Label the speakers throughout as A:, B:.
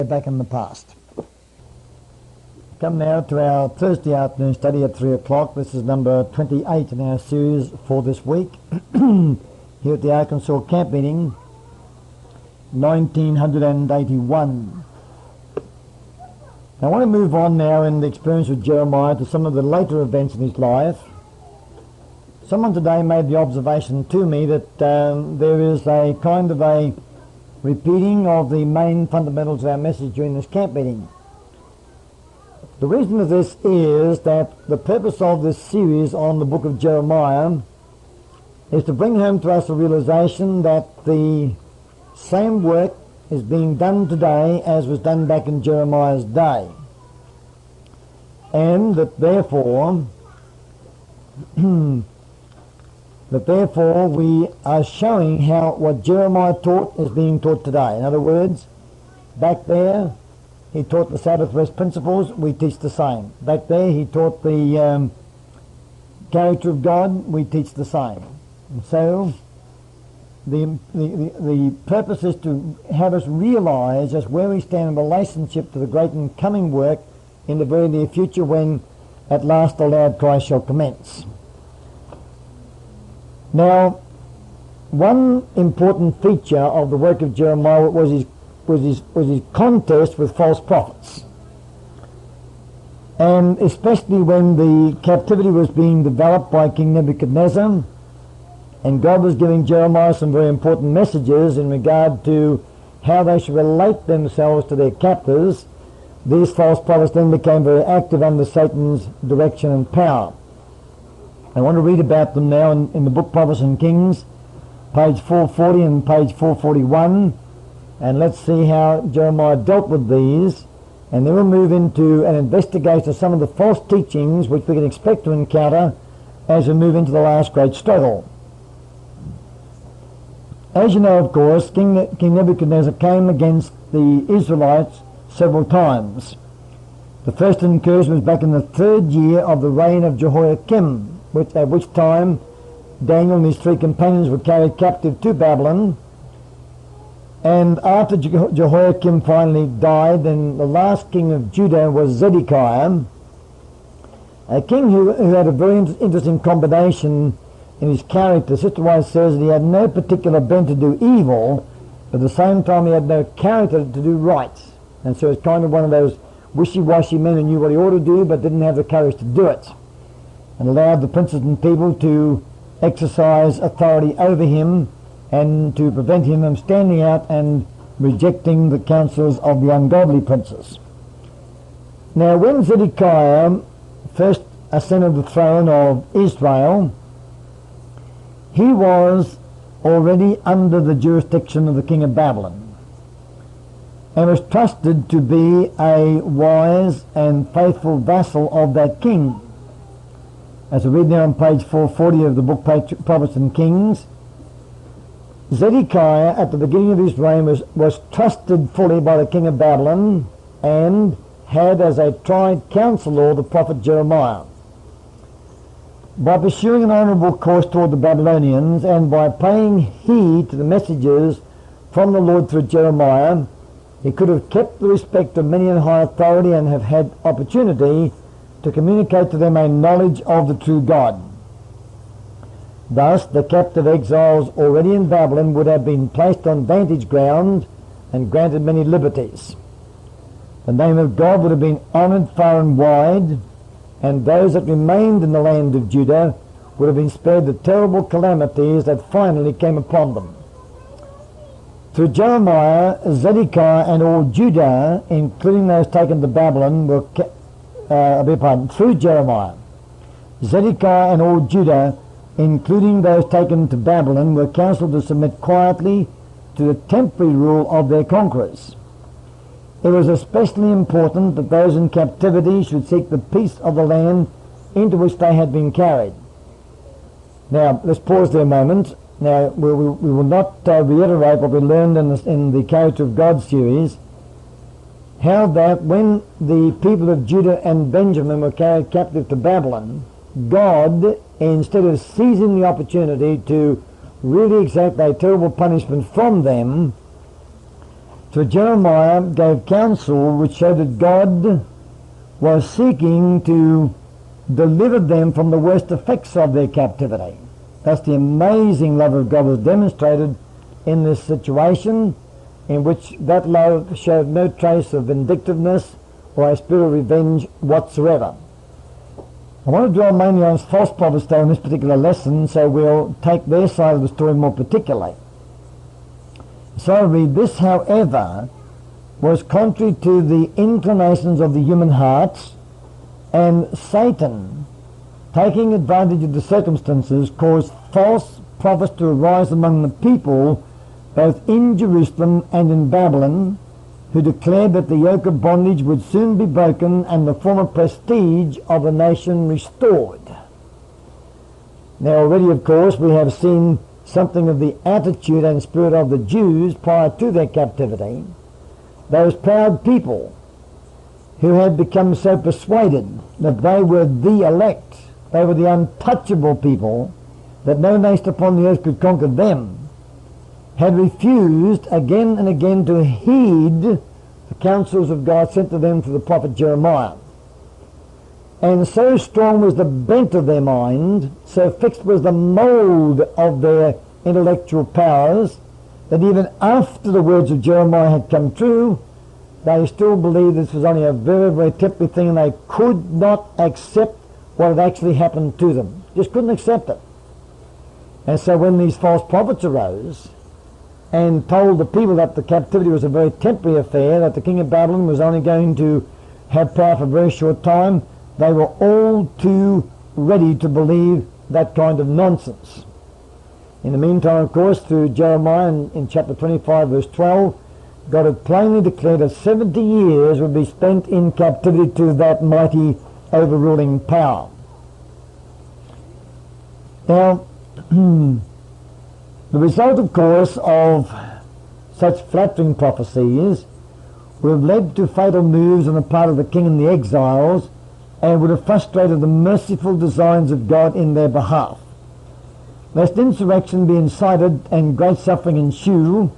A: back in the past. Come now to our Thursday afternoon study at 3 o'clock. This is number 28 in our series for this week here at the Arkansas camp meeting, 1981. I want to move on now in the experience of Jeremiah to some of the later events in his life. Someone today made the observation to me that there is a kind of a repeating of the main fundamentals of our message during this camp meeting. The reason of this is that the purpose of this series on the book of Jeremiah is to bring home to us a realization that the same work is being done today as was done back in Jeremiah's day, and that therefore we are showing how what Jeremiah taught is being taught today. In other words, back there he taught the Sabbath rest principles, we teach the same. Back there he taught the character of God, we teach the same. And so the purpose is to have us realize just where we stand in relationship to the great and coming work in the very near future, when at last the loud cry shall commence. Now, one important feature of the work of Jeremiah was his contest with false prophets, and especially when the captivity was being developed by King Nebuchadnezzar, and God was giving Jeremiah some very important messages in regard to how they should relate themselves to their captors. These false prophets then became very active under Satan's direction and power. I want to read about them now in the book Prophets and Kings, page 440 and page 441, and let's see how Jeremiah dealt with these, and then we'll move into an investigation of some of the false teachings which we can expect to encounter as we move into the last great struggle. As you know, of course, King Nebuchadnezzar came against the Israelites several times. The first incursion was back in the 3rd year of the reign of Jehoiakim, at which time Daniel and his 3 companions were carried captive to Babylon. And after Jehoiakim finally died, then the last king of Judah was Zedekiah, a king who had a very interesting combination in his character. Sister Wise says that he had no particular bent to do evil, but at the same time he had no character to do right. And so it's kind of one of those wishy-washy men who knew what he ought to do but didn't have the courage to do it, and allowed the princes and people to exercise authority over him and to prevent him from standing out and rejecting the counsels of the ungodly princes. Now, when Zedekiah first ascended the throne of Israel, he was already under the jurisdiction of the king of Babylon, and was trusted to be a wise and faithful vassal of that king. As we read now on page 440 of the book Prophets and Kings, Zedekiah at the beginning of his reign was trusted fully by the king of Babylon, and had as a tried counselor the prophet Jeremiah. By pursuing an honourable course toward the Babylonians, and by paying heed to the messages from the Lord through Jeremiah, he could have kept the respect of many in high authority and have had opportunity to communicate to them a knowledge of the true God. Thus, the captive exiles already in Babylon would have been placed on vantage ground and granted many liberties. The name of God would have been honoured far and wide, and those that remained in the land of Judah would have been spared the terrible calamities that finally came upon them. Through Jeremiah, Zedekiah and all Judah, including those taken to Babylon, through Jeremiah, Zedekiah and all Judah, including those taken to Babylon, were counseled to submit quietly to the temporary rule of their conquerors. It was especially important that those in captivity should seek the peace of the land into which they had been carried. Now, let's pause there a moment. Now, we will not reiterate what we learned in the Character of God series, how that when the people of Judah and Benjamin were carried captive to Babylon, God, instead of seizing the opportunity to really exact a terrible punishment from them, So Jeremiah gave counsel which showed that God was seeking to deliver them from the worst effects of their captivity. That's the amazing love of God was demonstrated in this situation, in which that love showed no trace of vindictiveness or a spirit of revenge whatsoever. I want to dwell mainly on false prophets though in this particular lesson, so we'll take their side of the story more particularly. So I read, this however was contrary to the inclinations of the human hearts, and Satan, taking advantage of the circumstances, caused false prophets to arise among the people, both in Jerusalem and in Babylon, who declared that the yoke of bondage would soon be broken and the former prestige of the nation restored. Now already, of course, we have seen something of the attitude and spirit of the Jews prior to their captivity. Those proud people who had become so persuaded that they were the elect, they were the untouchable people, that no nation upon the earth could conquer them, had refused again and again to heed the counsels of God sent to them through the prophet Jeremiah. And so strong was the bent of their mind, so fixed was the mould of their intellectual powers, that even after the words of Jeremiah had come true, they still believed this was only a very, very temporary thing, and they could not accept what had actually happened to them. Just couldn't accept it. And so when these false prophets arose and told the people that the captivity was a very temporary affair, that the king of Babylon was only going to have power for a very short time, they were all too ready to believe that kind of nonsense. In the meantime, of course, through Jeremiah in chapter 25 verse 12, God had plainly declared that 70 years would be spent in captivity to that mighty overruling power. Now, the result, of course, of such flattering prophecies would have led to fatal moves on the part of the king and the exiles, and would have frustrated the merciful designs of God in their behalf. Lest insurrection be incited and great suffering ensue,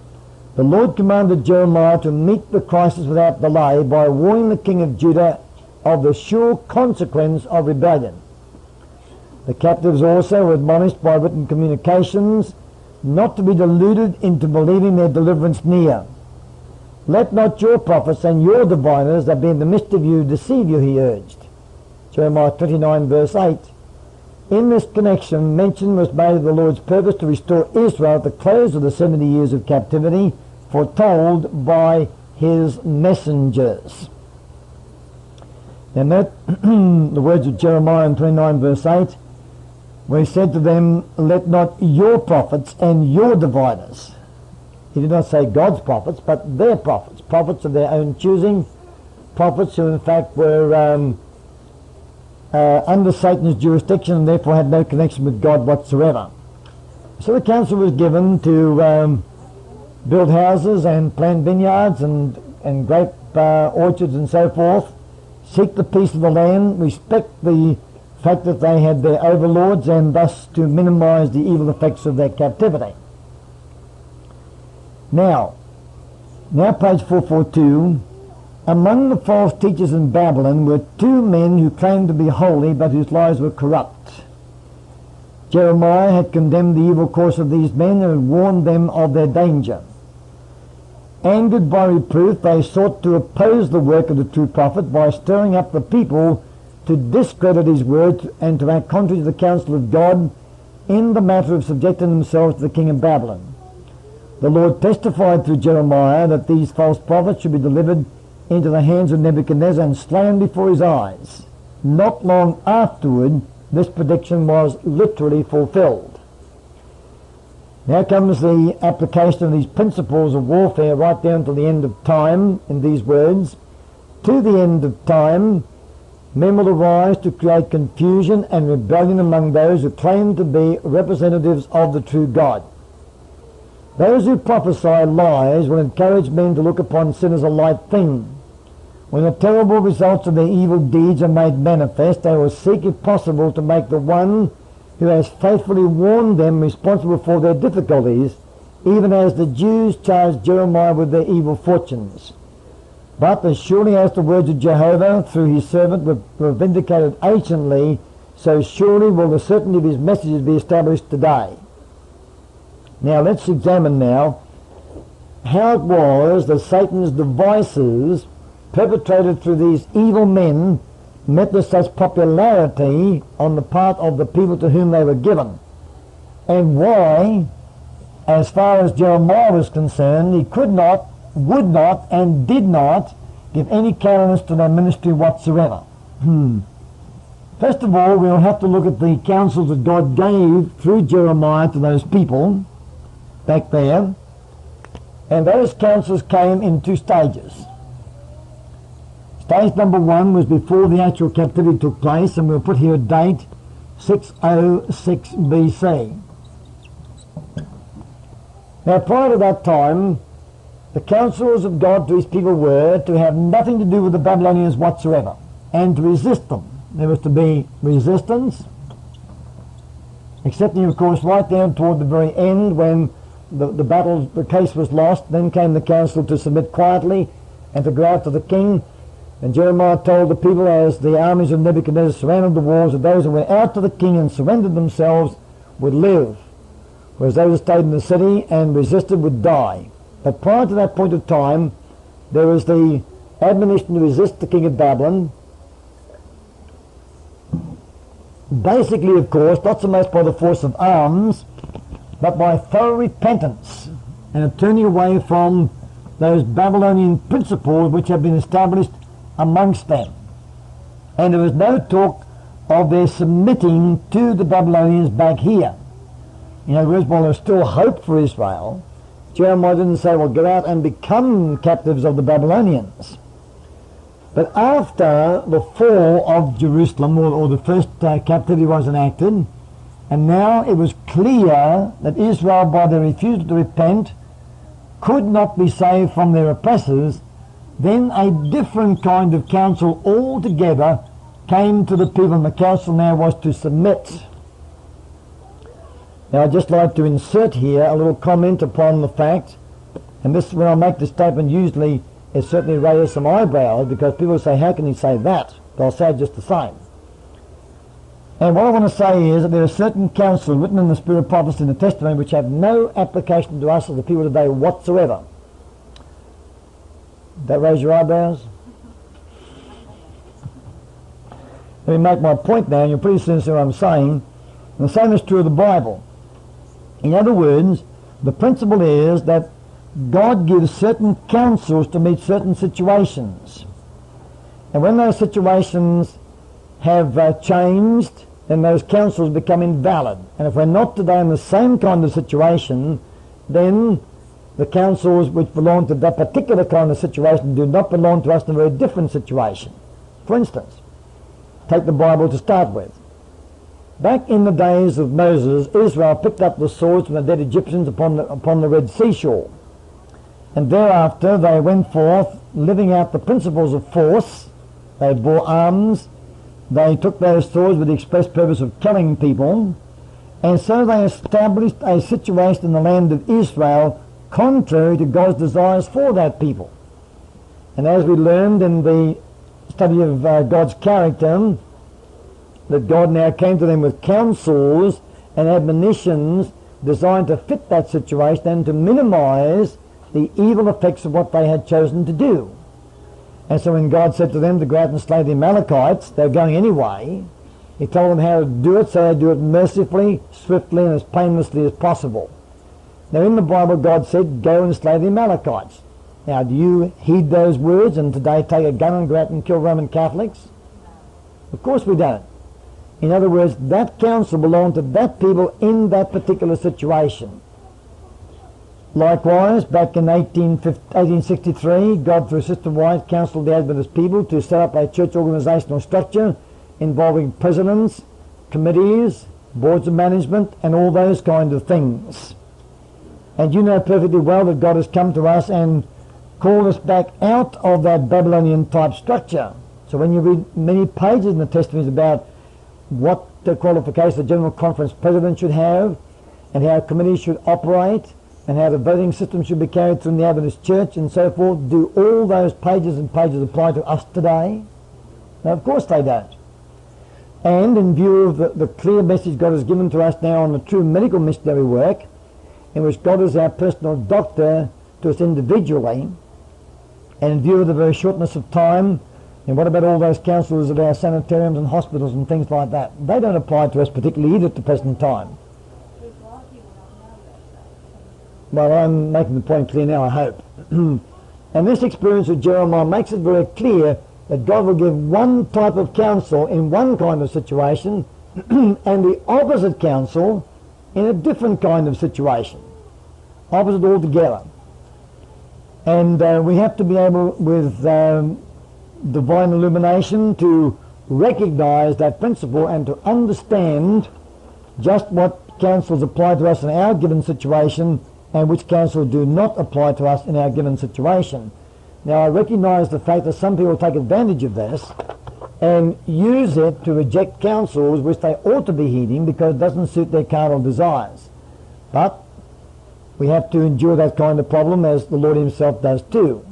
A: the Lord commanded Jeremiah to meet the crisis without delay by warning the king of Judah of the sure consequence of rebellion. The captives also were admonished by written communications not to be deluded into believing their deliverance near. Let not your prophets and your diviners that be in the midst of you deceive you, he urged. Jeremiah 29 verse 8. In this connection, mention was made of the Lord's purpose to restore Israel at the close of the 70 years of captivity, foretold by his messengers. Now note the words of Jeremiah in 29 verse 8, where he said to them, let not your prophets and your diviners. He did not say God's prophets, but their prophets, prophets of their own choosing, prophets who in fact were under Satan's jurisdiction and therefore had no connection with God whatsoever. So the counsel was given to build houses and plant vineyards and grape orchards and so forth, seek the peace of the land, respect the fact that they had their overlords, and thus to minimize the evil effects of their captivity. Now page 442, among the false teachers in Babylon were two men who claimed to be holy but whose lives were corrupt. Jeremiah had condemned the evil course of these men and had warned them of their danger. Angered by reproof, they sought to oppose the work of the true prophet by stirring up the people to discredit his words and to act contrary to the counsel of God in the matter of subjecting themselves to the king of Babylon. The Lord testified through Jeremiah that these false prophets should be delivered into the hands of Nebuchadnezzar and slain before his eyes. Not long afterward, this prediction was literally fulfilled. Now comes the application of these principles of warfare right down to the end of time in these words. To the end of time, men will arise to create confusion and rebellion among those who claim to be representatives of the true God. Those who prophesy lies will encourage men to look upon sin as a light thing. When the terrible results of their evil deeds are made manifest, they will seek, if possible, to make the one who has faithfully warned them responsible for their difficulties, even as the Jews charged Jeremiah with their evil fortunes. But as surely as the words of Jehovah through his servant were vindicated anciently, so surely will the certainty of his messages be established today. Now let's examine now how it was that Satan's devices perpetrated through these evil men met with such popularity on the part of the people to whom they were given, and why, as far as Jeremiah was concerned, he could not, would not, and did not give any countenance to their ministry whatsoever. First of all, we'll have to look at the counsels that God gave through Jeremiah to those people back there, and those counsels came in two stages. Stage number one was before the actual captivity took place, and we'll put here a date, 606 BC. Now, prior to that time, the counsels of God to his people were to have nothing to do with the Babylonians whatsoever, and to resist them. There was to be resistance, excepting, of course, right down toward the very end when the case was lost. Then came the counsel to submit quietly and to go out to the king. And Jeremiah told the people, as the armies of Nebuchadnezzar surrounded the walls, that those who went out to the king and surrendered themselves would live, whereas those who stayed in the city and resisted would die. But prior to that point of time, there was the admonition to resist the king of Babylon. Basically, of course, not so much by the force of arms, but by thorough repentance and a turning away from those Babylonian principles which have been established amongst them. And there was no talk of their submitting to the Babylonians back here. In other words, while there was still hope for Israel, Jeremiah didn't say, well, go out and become captives of the Babylonians. But after the fall of Jerusalem, or the first captivity was enacted, and now it was clear that Israel, by their refusal to repent, could not be saved from their oppressors, then a different kind of counsel altogether came to the people, and the counsel now was to submit. Now I'd just like to insert here a little comment upon the fact, and this, when I make this statement, usually it certainly raises some eyebrows, because people say, how can he say that? But I'll say it just the same. And what I want to say is that there are certain counsels written in the Spirit of prophecy in the Testament which have no application to us as the people today whatsoever. That raise your eyebrows? Let me make my point now, and you'll pretty soon see what I'm saying. And the same is true of the Bible. In other words, the principle is that God gives certain counsels to meet certain situations. And when those situations have changed, then those counsels become invalid. And if we're not today in the same kind of situation, then the counsels which belong to that particular kind of situation do not belong to us in a very different situation. For instance, take the Bible to start with. Back in the days of Moses, Israel picked up the swords from the dead Egyptians upon the Red Sea shore. And thereafter they went forth living out the principles of force. They bore arms. They took those swords with the express purpose of killing people. And so they established a situation in the land of Israel contrary to God's desires for that people. And as we learned in the study of God's character, that God now came to them with counsels and admonitions designed to fit that situation and to minimize the evil effects of what they had chosen to do. And so when God said to them to go out and slay the Amalekites, they were going anyway. He told them how to do it, so they do it mercifully, swiftly, and as painlessly as possible. Now in the Bible, God said, go and slay the Amalekites. Now, do you heed those words and today take a gun and go out and kill Roman Catholics? Of course we don't. In other words, that counsel belonged to that people in that particular situation. Likewise, back in 1863, God, through Sister Wright, counseled the Adventist people to set up a church organizational structure involving presidents, committees, boards of management, and all those kind of things. And you know perfectly well that God has come to us and called us back out of that Babylonian type structure. So when you read many pages in the Testament about what the qualifications the General Conference President should have and how committees should operate and how the voting system should be carried through in the Adventist Church and so forth, do all those pages and pages apply to us today? No, of course they don't. And in view of the clear message God has given to us now on the true medical missionary work, in which God is our personal doctor to us individually, and in view of the very shortness of time, and what about all those counsellors of our sanitariums and hospitals and things like that? They don't apply to us particularly either at the present time. Well, I'm making the point clear now, I hope. And this experience of Jeremiah makes it very clear that God will give one type of counsel in one kind of situation and the opposite counsel in a different kind of situation. Opposite altogether. And we have to be able, with divine illumination, to recognize that principle and to understand just what counsels apply to us in our given situation and which counsels do not apply to us in our given situation. Now, I recognize the fact that some people take advantage of this and use it to reject counsels which they ought to be heeding because it doesn't suit their carnal desires. But we have to endure that kind of problem, as the Lord himself does too.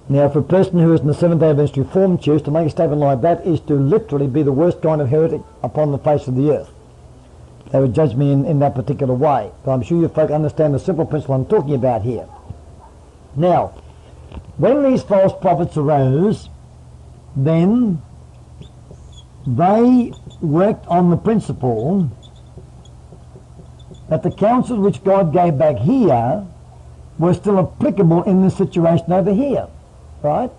A: Now, for a person who is in the Seventh-day Adventist Reformed Church, to make a statement like that is to literally be the worst kind of heretic upon the face of the earth. They would judge me in that particular way. But I'm sure you folk understand the simple principle I'm talking about here. Now, when these false prophets arose, then they worked on the principle that the counsels which God gave back here were still applicable in this situation over here. Right?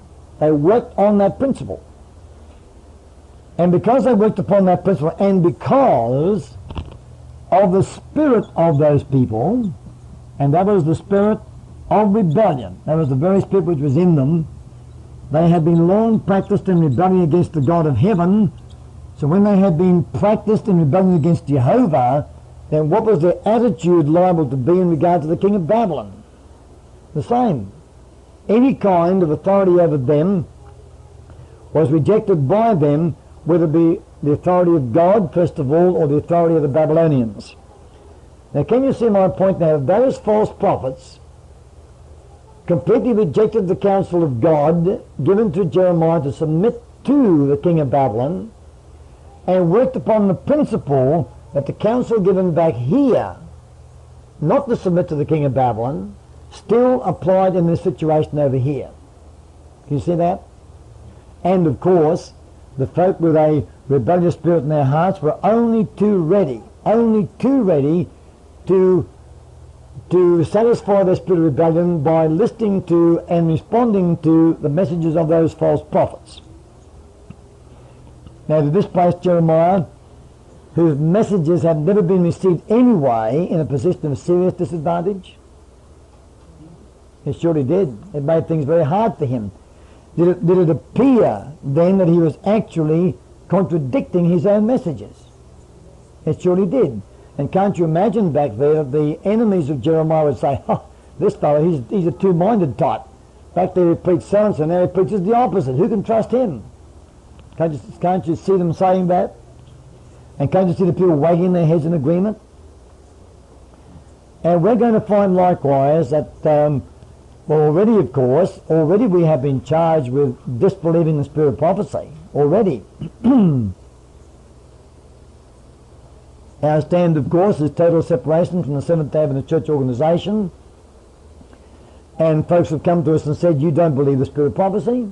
A: They worked on that principle. And because they worked upon that principle, and because of the spirit of those people, and that was the spirit of rebellion, that was the very spirit which was in them, they had been long practiced in rebellion against the God of heaven. So when they had been practiced in rebellion against Jehovah, then what was their attitude liable to be in regard to the king of Babylon? The same. Any kind of authority over them was rejected by them, whether it be the authority of God, first of all, or the authority of the Babylonians. Now, can you see my point now? Those false prophets completely rejected the counsel of God given to Jeremiah to submit to the king of Babylon, and worked upon the principle that the counsel given back here, not to submit to the king of Babylon, still applied in this situation over here. Can you see that? And of course, the folk with a rebellious spirit in their hearts were only too ready to satisfy their spirit of rebellion by listening to and responding to the messages of those false prophets. Now, to this place Jeremiah, whose messages had never been received anyway, in a position of serious disadvantage? It surely did. It made things very hard for him. Did it appear then that he was actually contradicting his own messages? It surely did. And can't you imagine back there that the enemies of Jeremiah would say, this fellow, he's a two-minded type. Back there he preached so-and-so, now he preaches the opposite. Who can trust him? Can't you see them saying that? And can't you see the people wagging their heads in agreement? And we're going to find likewise that already we have been charged with disbelieving the spirit of prophecy. Already. Our stand, of course, is total separation from the Seventh-day Adventist Church organisation. And folks have come to us and said, you don't believe the spirit of prophecy?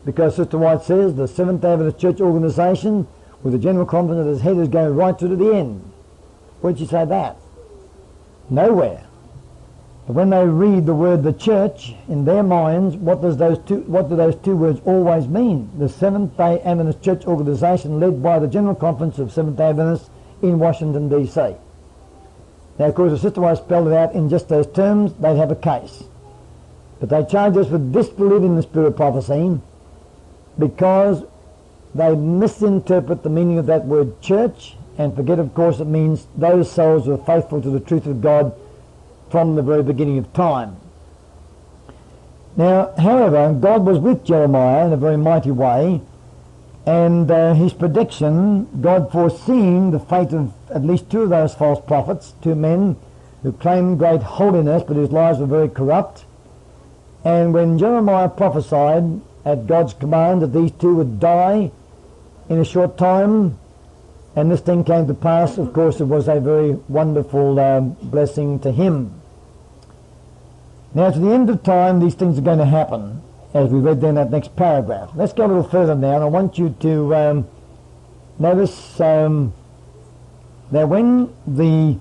A: Because Sister Wright says the Seventh-day Adventist Church organisation, with the General Conference at its head, is going right through to the end. Where'd you say that? Nowhere. But when they read the word the church, in their minds, what do those two words always mean? The Seventh-day Adventist Church organisation led by the General Conference of Seventh-day Adventists in Washington, D.C. Now, of course, if Sister White spelled it out in just those terms, they'd have a case. But they charge us with disbelieving the spirit of prophecy because they misinterpret the meaning of that word church and forget, of course, it means those souls who are faithful to the truth of God from the very beginning of time. Now, however, God was with Jeremiah in a very mighty way, And his prediction, God foreseeing the fate of at least two of those false prophets, two men who claimed great holiness but whose lives were very corrupt. And when Jeremiah prophesied at God's command that these two would die in a short time, and this thing came to pass, of course it was a very wonderful blessing to him. Now to the end of time these things are going to happen, as we read there in that next paragraph. Let's go a little further now, and I want you to notice that when the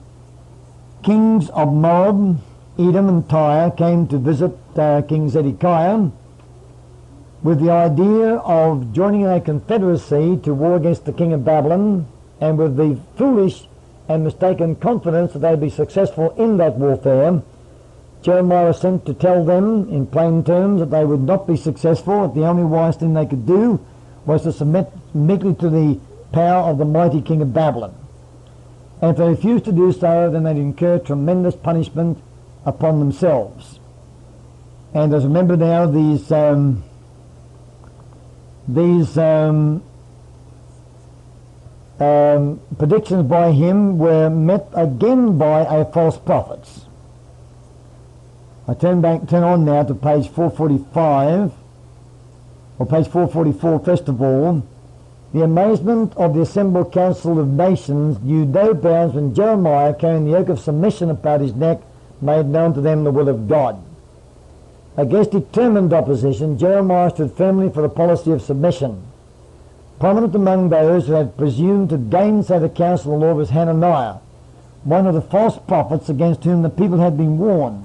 A: kings of Moab, Edom and Tyre came to visit King Zedekiah with the idea of joining a confederacy to war against the king of Babylon, and with the foolish and mistaken confidence that they'd be successful in that warfare, Jeremiah was sent to tell them in plain terms that they would not be successful, that the only wise thing they could do was to submit meekly to the power of the mighty king of Babylon. And if they refused to do so, then they'd incur tremendous punishment upon themselves. And as remember now, these predictions by him were met again by a false prophet. I turn on now to page 445, or page 444 first of all. The amazement of the assembled council of nations knew no bounds when Jeremiah, carrying the yoke of submission about his neck, made known to them the will of God. Against determined opposition, Jeremiah stood firmly for the policy of submission. Prominent among those who had presumed to gainsay the counsel of the Lord was Hananiah, one of the false prophets against whom the people had been warned.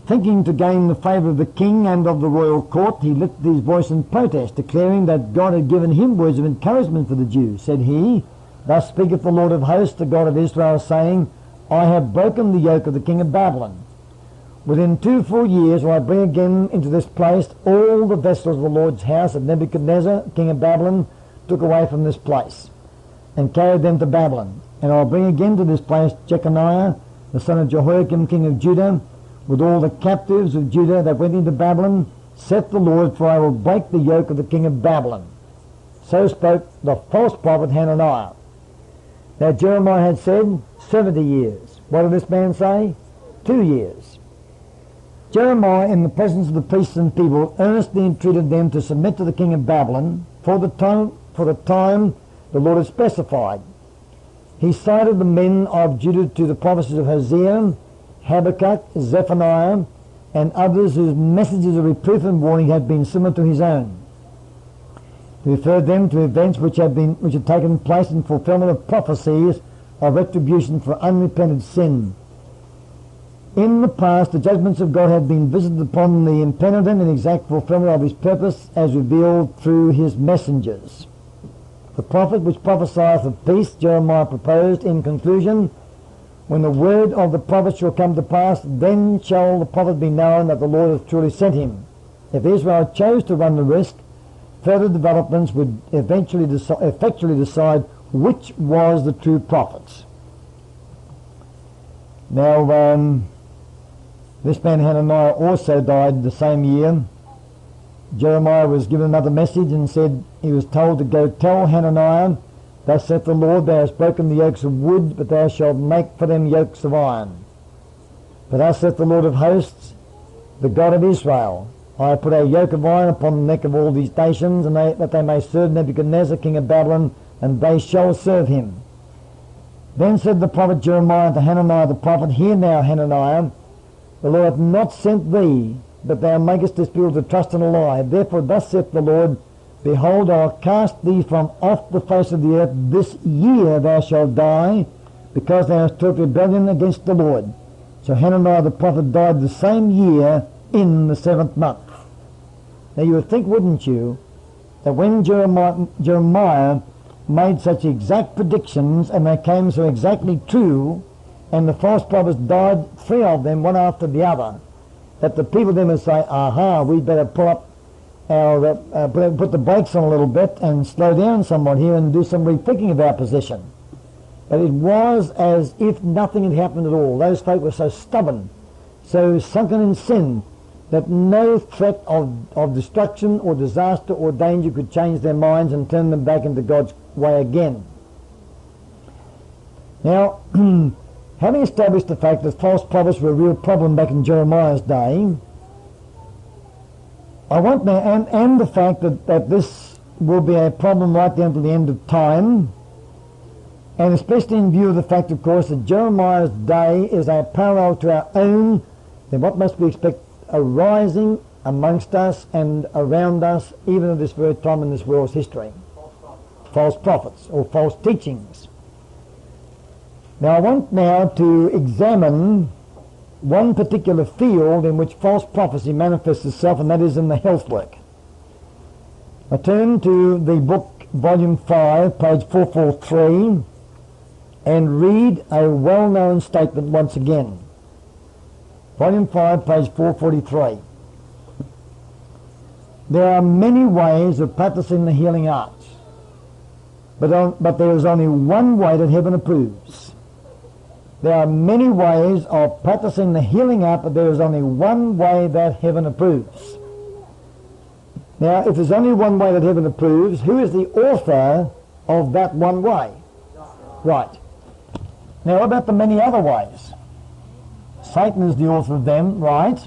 A: Thinking to gain the favour of the king and of the royal court, he lifted his voice in protest, declaring that God had given him words of encouragement for the Jews. Said he, "Thus speaketh the Lord of hosts, the God of Israel, saying, I have broken the yoke of the king of Babylon. Within 2 full years will I bring again into this place all the vessels of the Lord's house that Nebuchadnezzar, king of Babylon, took away from this place, and carried them to Babylon. And I will bring again to this place Jeconiah, the son of Jehoiakim, king of Judah, with all the captives of Judah that went into Babylon, saith the Lord, for I will break the yoke of the king of Babylon." So spoke the false prophet Hananiah. Now Jeremiah had said 70 years. What did this man say? 2 years. Jeremiah, in the presence of the priests and people, earnestly entreated them to submit to the king of Babylon for the time the Lord had specified. He cited the men of Judah to the prophecies of Hosea, Habakkuk, Zephaniah, and others whose messages of reproof and warning had been similar to his own. He referred them to events which had taken place in fulfillment of prophecies of retribution for unrepented sin. In the past, the judgments of God had been visited upon the impenitent and exact fulfillment of his purpose as revealed through his messengers. The prophet which prophesieth of peace, Jeremiah proposed in conclusion, when the word of the prophet shall come to pass, then shall the prophet be known that the Lord hath truly sent him. If Israel chose to run the risk, further developments would effectually decide which was the true prophet. Now, this man Hananiah also died the same year. Jeremiah was given another message and said, he was told to go tell Hananiah, "Thus saith the Lord, thou hast broken the yokes of wood, but thou shalt make for them yokes of iron. But thus saith the Lord of hosts, the God of Israel, I have put a yoke of iron upon the neck of all these nations, and that they may serve Nebuchadnezzar, king of Babylon, and they shall serve him." Then said the prophet Jeremiah unto Hananiah the prophet, "Hear now, Hananiah, the Lord hath not sent thee, but thou makest this people to trust in a lie. Therefore thus saith the Lord, Behold, I will cast thee from off the face of the earth. This year thou shalt die, because thou hast taught rebellion against the Lord." So Hananiah the prophet died the same year in the 7th month. Now you would think, wouldn't you, that when Jeremiah made such exact predictions, and they came so exactly true, and the false prophets died, 3 of them, one after the other, that the people then would say, "Aha, we'd better pull up put the brakes on a little bit and slow down somewhat here and do some rethinking of our position." But it was as if nothing had happened at all. Those folk were so stubborn, so sunken in sin, that no threat of destruction or disaster or danger could change their minds and turn them back into God's way again. Now, having established the fact that false prophets were a real problem back in Jeremiah's day, I want now, and the fact that this will be a problem right down to the end of time, and especially in view of the fact, of course, that Jeremiah's day is a parallel to our own, then what must we expect arising amongst us and around us, even at this very time in this world's history? False prophets or false teachings. Now I want now to examine one particular field in which false prophecy manifests itself, and that is in the health work. I turn to the book, volume 5, page 443, and read a well-known statement once again. Volume 5, page 443. There are many ways of practicing the healing arts, but there is only one way that heaven approves. There are many ways of practicing the healing art, but there is only one way that heaven approves. Now, if there's only one way that heaven approves, who is the author of that one way? Right. Now, what about the many other ways? Satan is the author of them, right?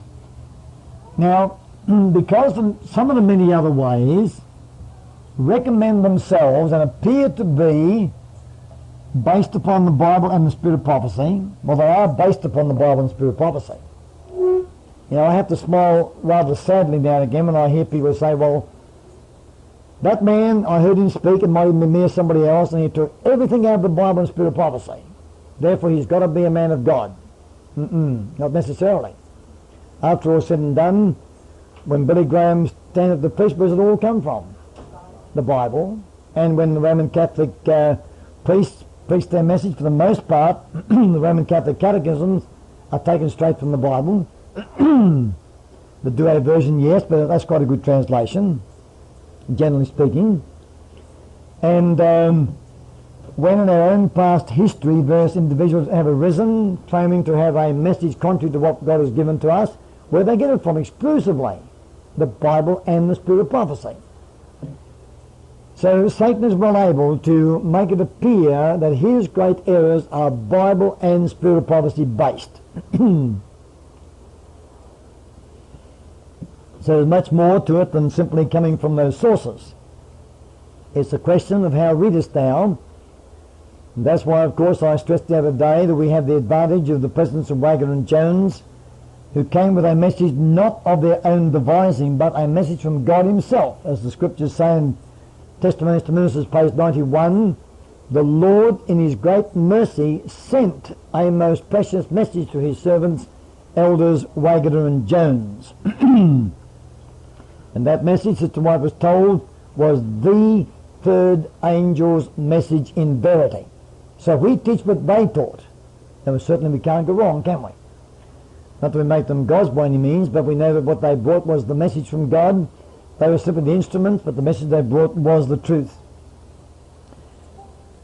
A: Now, because some of the many other ways recommend themselves and appear to be based upon the Bible and the Spirit of prophecy, well, they are based upon the Bible and the Spirit of prophecy. You know, I have to smile rather sadly now and again when I hear people say, well, that man, I heard him speak, it might even be me or somebody else, and he took everything out of the Bible and Spirit of prophecy. Therefore, he's got to be a man of God. Not necessarily. After all said and done, when Billy Graham stand at the priest, where does it all come from? The Bible. And when the Roman Catholic priests preach their message, for the most part, the Roman Catholic catechisms are taken straight from the Bible. The Douay version, yes, but that's quite a good translation, generally speaking. And when in our own past history various individuals have arisen claiming to have a message contrary to what God has given to us, where they get it from? Exclusively the Bible and the Spirit of prophecy. So Satan is well able to make it appear that his great errors are Bible and Spirit of prophecy based. So there's much more to it than simply coming from those sources. It's a question of how readest thou. And that's why, of course, I stressed the other day that we have the advantage of the presence of Wagner and Jones, who came with a message not of their own devising, but a message from God himself. As the scriptures say in Testimonies to Ministers, page 91, the Lord in his great mercy sent a most precious message to his servants, elders Wagner and Jones. And that message, Sister White was told, was the third angel's message in verity. So if we teach what they taught, then certainly we can't go wrong, can we? Not that we make them gods by any means, but we know that what they brought was the message from God. They were simply the instruments, but the message they brought was the truth.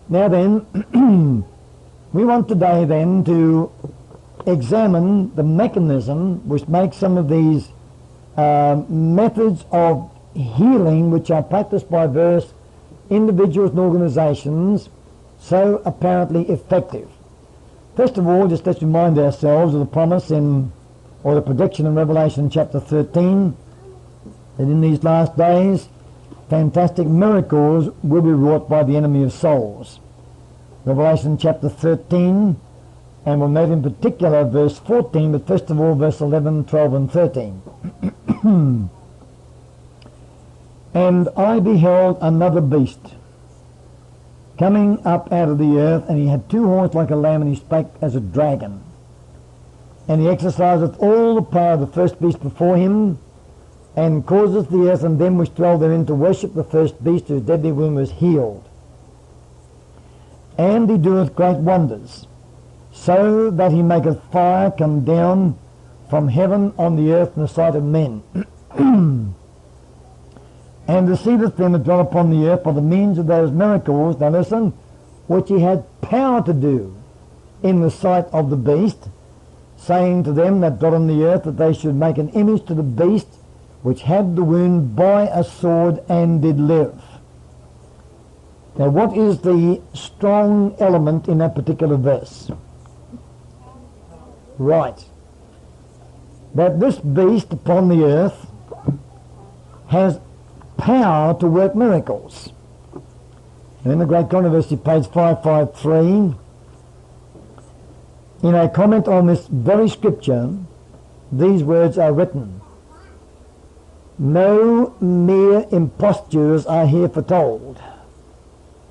A: Now then, we want today then to examine the mechanism which makes some of these methods of healing which are practiced by various individuals and organizations so apparently effective. First of all, just let's remind ourselves of the promise or the prediction in Revelation chapter 13, that in these last days fantastic miracles will be wrought by the enemy of souls. Revelation chapter 13, and we'll note in particular verse 14, but first of all verse 11, 12 and 13. And I beheld another beast coming up out of the earth, and he had two horns like a lamb, and he spake as a dragon. And he exerciseth all the power of the first beast before him, and causeth the earth and them which dwell therein to worship the first beast, whose deadly wound was healed. And he doeth great wonders, so that he maketh fire come down from heaven on the earth in the sight of men. And deceiveth them that dwell upon the earth by the means of those miracles, now listen, which he had power to do in the sight of the beast, saying to them that dwelt on the earth that they should make an image to the beast which had the wound by a sword and did live. Now, what is the strong element in that particular verse? Right. That this beast upon the earth has power to work miracles. And in the Great Controversy, page 553, in a comment on this very scripture, these words are written: "No mere impostures are here foretold.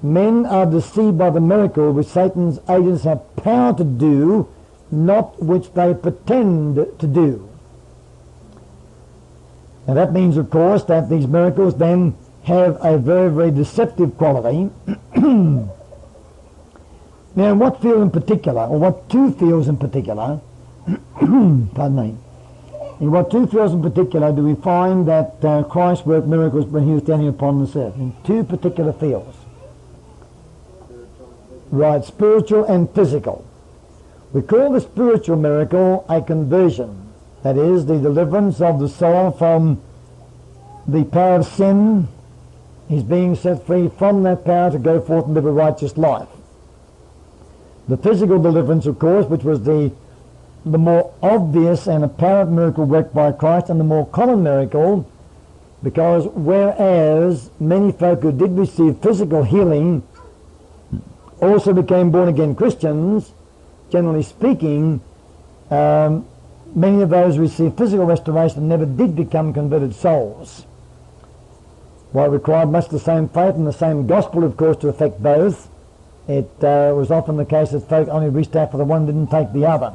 A: Men are deceived by the miracle which Satan's agents have power to do, not which they pretend to do." Now that means, of course, that these miracles then have a very, very deceptive quality. Now, in what field in particular, or what two fields in particular, pardon me, in what two fields in particular do we find that Christ worked miracles when he was standing upon this earth? In two particular fields. Right, spiritual and physical. We call the spiritual miracle a conversion. That is, the deliverance of the soul from the power of sin. He's being set free from that power to go forth and live a righteous life. The physical deliverance, of course, which was the more obvious and apparent miracle worked by Christ, and the more common miracle, because whereas many folk who did receive physical healing also became born-again Christians, generally speaking, many of those who received physical restoration never did become converted souls. While it required much the same faith and the same gospel, of course, to affect both, it was often the case that folk only reached out for the one, didn't take the other.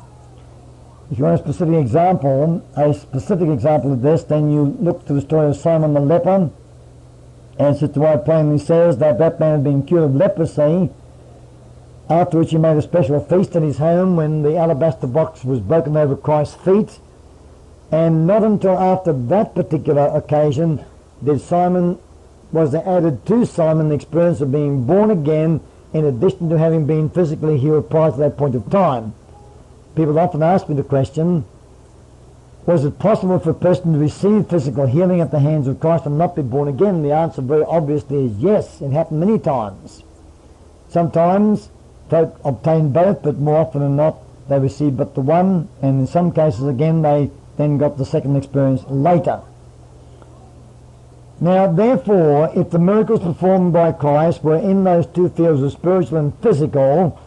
A: If you want a specific example of this, then you look to the story of Simon the leper, and Sister Wright plainly says that that man had been cured of leprosy, after which he made a special feast at his home when the alabaster box was broken over Christ's feet, and not until after that particular occasion was there added to Simon the experience of being born again, in addition to having been physically healed prior to that point of time. People often ask me the question, was it possible for a person to receive physical healing at the hands of Christ and not be born again? The answer very obviously is yes. It happened many times. Sometimes folk obtained both, but more often than not they received but the one, and in some cases again they then got the second experience later. Now, therefore, if the miracles performed by Christ were in those two fields of spiritual and physical,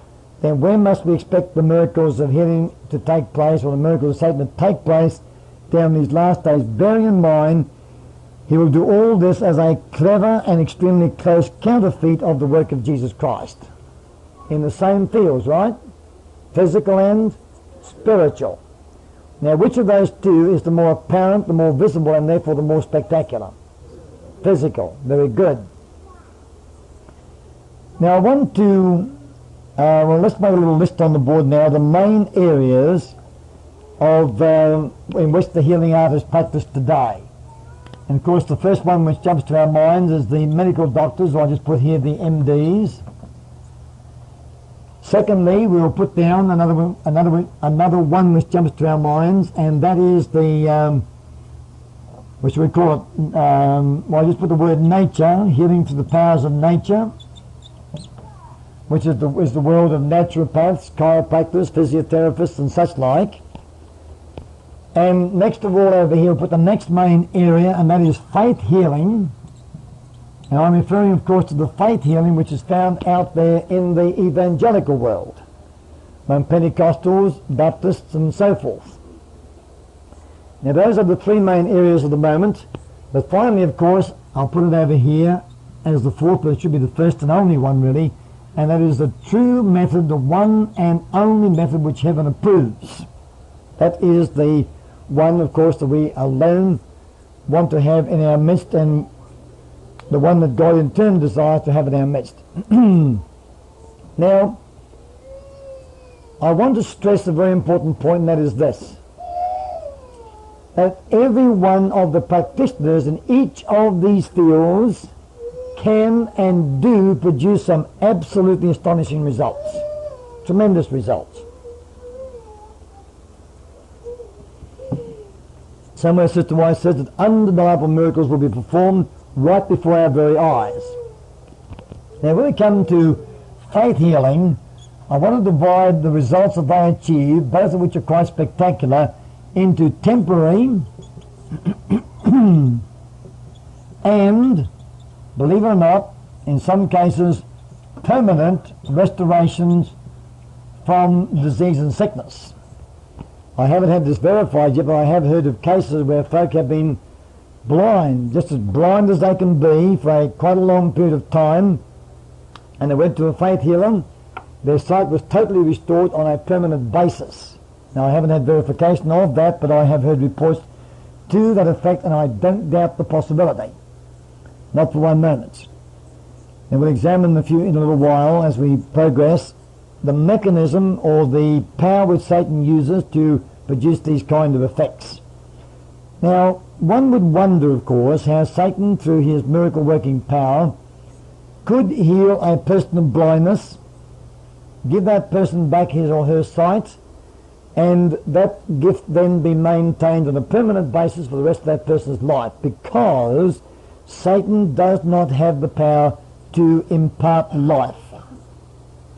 A: then where must we expect the miracles of healing to take place, or the miracles of Satan to take place down these last days, bearing in mind he will do all this as a clever and extremely close counterfeit of the work of Jesus Christ. In the same fields, right? Physical and spiritual. Now, which of those two is the more apparent, the more visible, and therefore the more spectacular? Physical. Very good. Now I want to, let's make a little list on the board now, the main areas of in which the healing art is practiced today. And of course the first one which jumps to our minds is the medical doctors, or I just put here the MDs. Secondly, we will put down another one which jumps to our minds, and that is the which we call it, I just put the word nature, healing through the powers of nature, which is the world of naturopaths, chiropractors, physiotherapists and such like. And next of all over here we'll put the next main area, and that is faith healing. And I'm referring of course to the faith healing which is found out there in the evangelical world, among Pentecostals, Baptists and so forth. Now those are the three main areas at the moment, but finally of course I'll put it over here as the fourth, but it should be the first and only one really, and that is the true method, the one and only method which heaven approves. That is the one of course that we alone want to have in our midst, and the one that God in turn desires to have in our midst. Now I want to stress a very important point, and that is this: that every one of the practitioners in each of these fields can and do produce some absolutely astonishing results, tremendous results. Somewhere Sister White says that undeniable miracles will be performed right before our very eyes. Now when we come to faith healing, I want to divide the results that they achieve, both of which are quite spectacular, into temporary and, believe it or not, in some cases, permanent restorations from disease and sickness. I haven't had this verified yet, but I have heard of cases where folk have been blind, just as blind as they can be for quite a long period of time, and they went to a faith healer. Their sight was totally restored on a permanent basis. Now I haven't had verification of that, but I have heard reports to that effect, and I don't doubt the possibility. Not for one moment. And we'll examine in a little while as we progress the mechanism or the power which Satan uses to produce these kind of effects. Now, one would wonder, of course, how Satan, through his miracle-working power, could heal a person of blindness, give that person back his or her sight, and that gift then be maintained on a permanent basis for the rest of that person's life, because Satan does not have the power to impart life.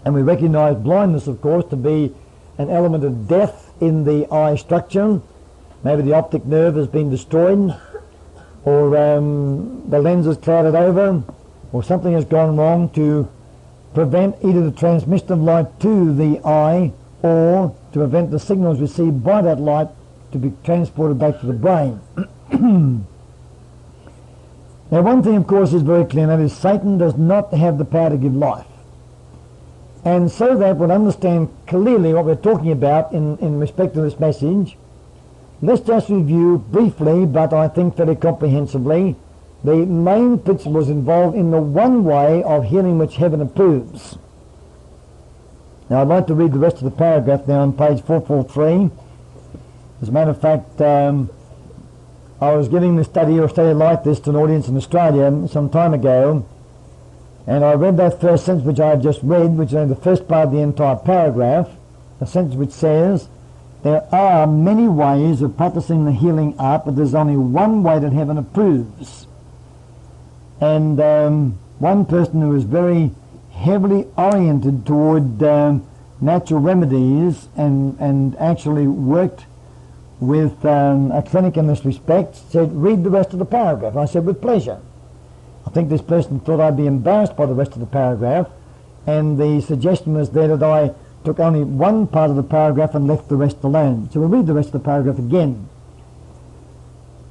A: And we recognize blindness, of course, to be an element of death in the eye structure. Maybe the optic nerve has been destroyed, or the lens is clouded over, or something has gone wrong to prevent either the transmission of light to the eye or to prevent the signals received by that light to be transported back to the brain. Now one thing, of course, is very clear, and that is Satan does not have the power to give life. And so that we'll understand clearly what we're talking about in respect to this message, let's just review briefly, but I think very comprehensively, the main principles involved in the one way of healing which heaven approves. Now I'd like to read the rest of the paragraph now on page 443. As a matter of fact, I was giving a study like this to an audience in Australia some time ago, and I read that first sentence which I have just read, which is the first part of the entire paragraph, a sentence which says, "There are many ways of practicing the healing art, but there's only one way that heaven approves." And one person who is very heavily oriented toward natural remedies and actually worked with a clinic in this respect said, "Read the rest of the paragraph." I said, "With pleasure." I think this person thought I'd be embarrassed by the rest of the paragraph, and the suggestion was there that I took only one part of the paragraph and left the rest alone. So we'll read the rest of the paragraph again.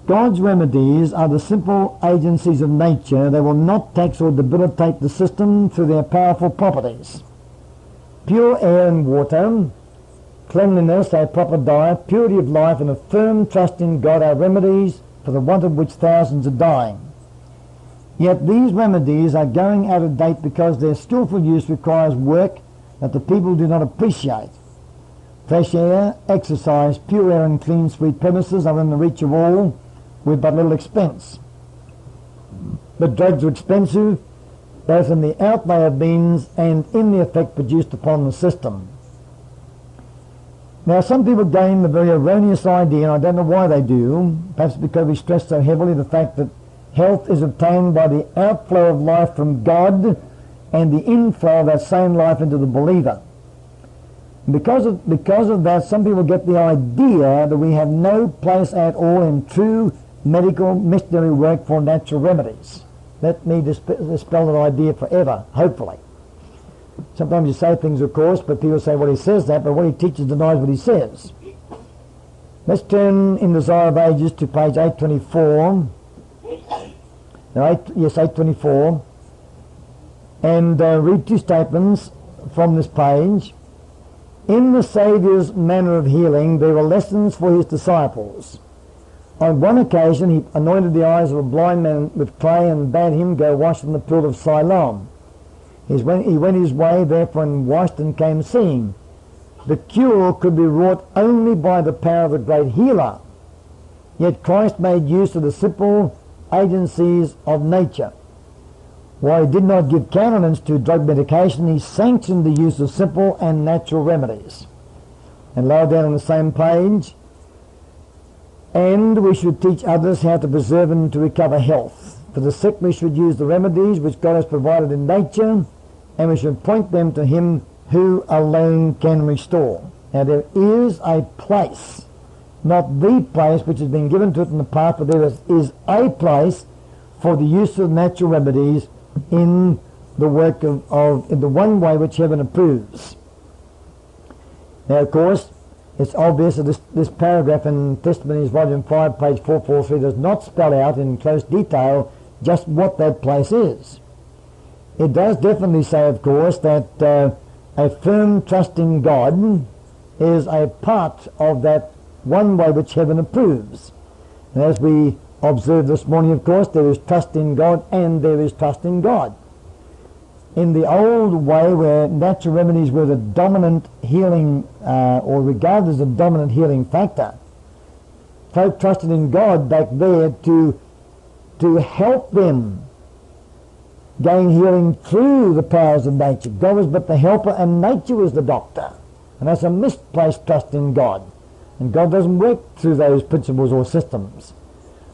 A: "God's remedies are the simple agencies of nature. They will not tax or debilitate the system through their powerful properties. Pure air and water, cleanliness, a proper diet, purity of life, and a firm trust in God are remedies for the want of which thousands are dying. Yet these remedies are going out of date because their skillful use requires work that the people do not appreciate. Fresh air, exercise, pure air and clean, sweet premises are in the reach of all with but little expense. But drugs are expensive, both in the outlay of means and in the effect produced upon the system." Now some people gain the very erroneous idea, and I don't know why they do, perhaps because we stress so heavily the fact that health is obtained by the outflow of life from God and the inflow of that same life into the believer. Because of that, some people get the idea that we have no place at all in true medical missionary work for natural remedies. Let me dispel that idea forever, hopefully. Sometimes you say things, of course, but people say, well, he says that, but what he teaches denies what he says. Let's turn in Desire of Ages to page 824. Now, 824. And read two statements from this page. "In the Saviour's manner of healing, there were lessons for his disciples. On one occasion, he anointed the eyes of a blind man with clay and bade him go wash in the pool of Siloam. He went his way, therefore, and washed and came seeing. The cure could be wrought only by the power of the great healer. Yet Christ made use of the simple agencies of nature. While he did not give countenance to drug medication, he sanctioned the use of simple and natural remedies." And lower down on the same page, And we should teach others how to preserve and to recover health. For the sick we should use the remedies which God has provided in nature, and we should point them to Him who alone can restore. Now there is a place, not the place which has been given to it in the past, but there is a place for the use of natural remedies in the work in the one way which heaven approves. Now of course, it's obvious that this paragraph in Testimonies Volume 5, page 443, does not spell out in close detail just what that place is. It does definitely say, of course, that a firm trust in God is a part of that one way which heaven approves. And as we observed this morning, of course, there is trust in God and there is trust in God. In the old way, where natural remedies were the dominant healing or regarded as the dominant healing factor, folk trusted in God back there to help them gain healing through the powers of nature. God was but the helper and nature was the doctor. And that's a misplaced trust in God. And God doesn't work through those principles or systems.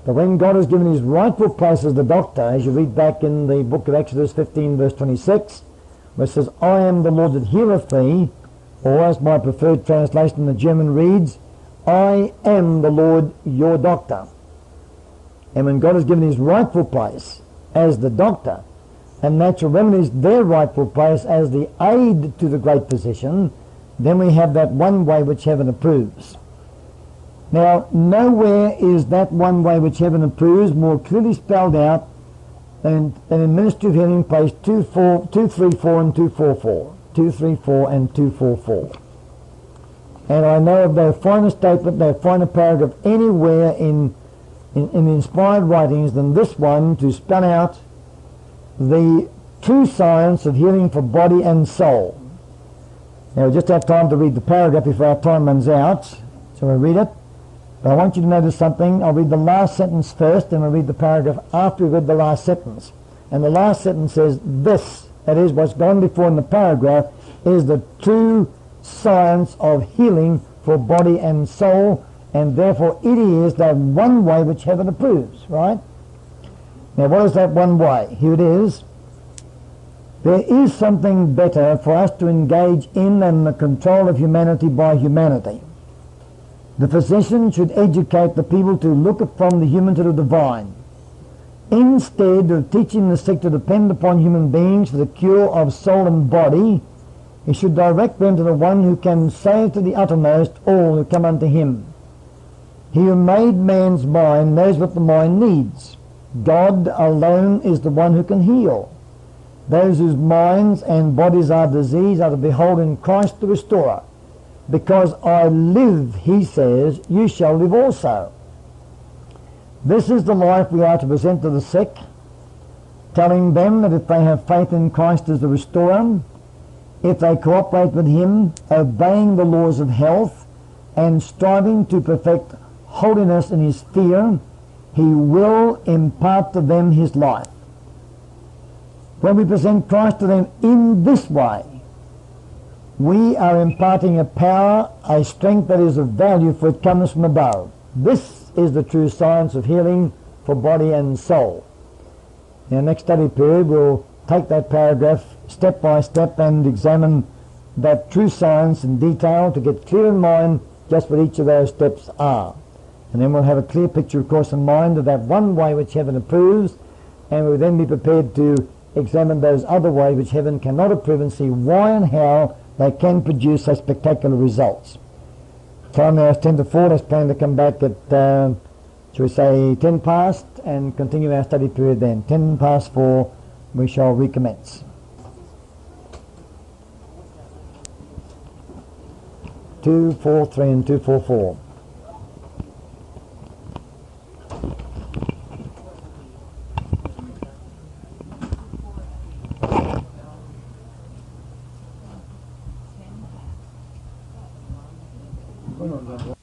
A: But when God has given His rightful place as the doctor, as you read back in the book of Exodus 15 verse 26, where it says, I am the Lord that healeth thee, or as my preferred translation in the German reads, I am the Lord your doctor. And when God has given His rightful place as the doctor, and natural remedies their rightful place as the aid to the great physician, then we have that one way which heaven approves. Now, nowhere is that one way which heaven approves more clearly spelled out than in Ministry of Healing, page 234 and 244. 234 and 244. And I know of no finer statement, no finer paragraph anywhere in the inspired writings than this one to spell out the true science of healing for body and soul. Now, we just have time to read the paragraph before our time runs out, so we'll read it. But I want you to notice something. I'll read the last sentence first, and I'll read the paragraph after we read the last sentence. And the last sentence says, this, that is what's gone before in the paragraph, is the true science of healing for body and soul, and therefore it is that one way which heaven approves, right? Now, what is that one way? Here it is. There is something better for us to engage in than the control of humanity by humanity. The physician should educate the people to look upon the human to the divine. Instead of teaching the sick to depend upon human beings for the cure of soul and body, he should direct them to the one who can save to the uttermost all who come unto him. He who made man's mind knows what the mind needs. God alone is the one who can heal. Those whose minds and bodies are diseased are to behold in Christ the restorer. Because I live, he says, you shall live also. This is the life we are to present to the sick, telling them that if they have faith in Christ as the restorer, if they cooperate with him, obeying the laws of health, and striving to perfect holiness in his fear, he will impart to them his life. When we present Christ to them in this way, we are imparting a power, a strength that is of value, for it comes from above. This is the true science of healing for body and soul. In our next study period, we'll take that paragraph step by step and examine that true science in detail to get clear in mind just what each of those steps are. And then we'll have a clear picture, of course, in mind of that one way which heaven approves, and we'll then be prepared to examine those other ways which heaven cannot approve and see why and how they can produce such spectacular results. Time now is 10 to 4. Let's plan to come back at, shall we say, 10 past and continue our study period then. 10 past 4, we shall recommence. 243 and 244. Bueno,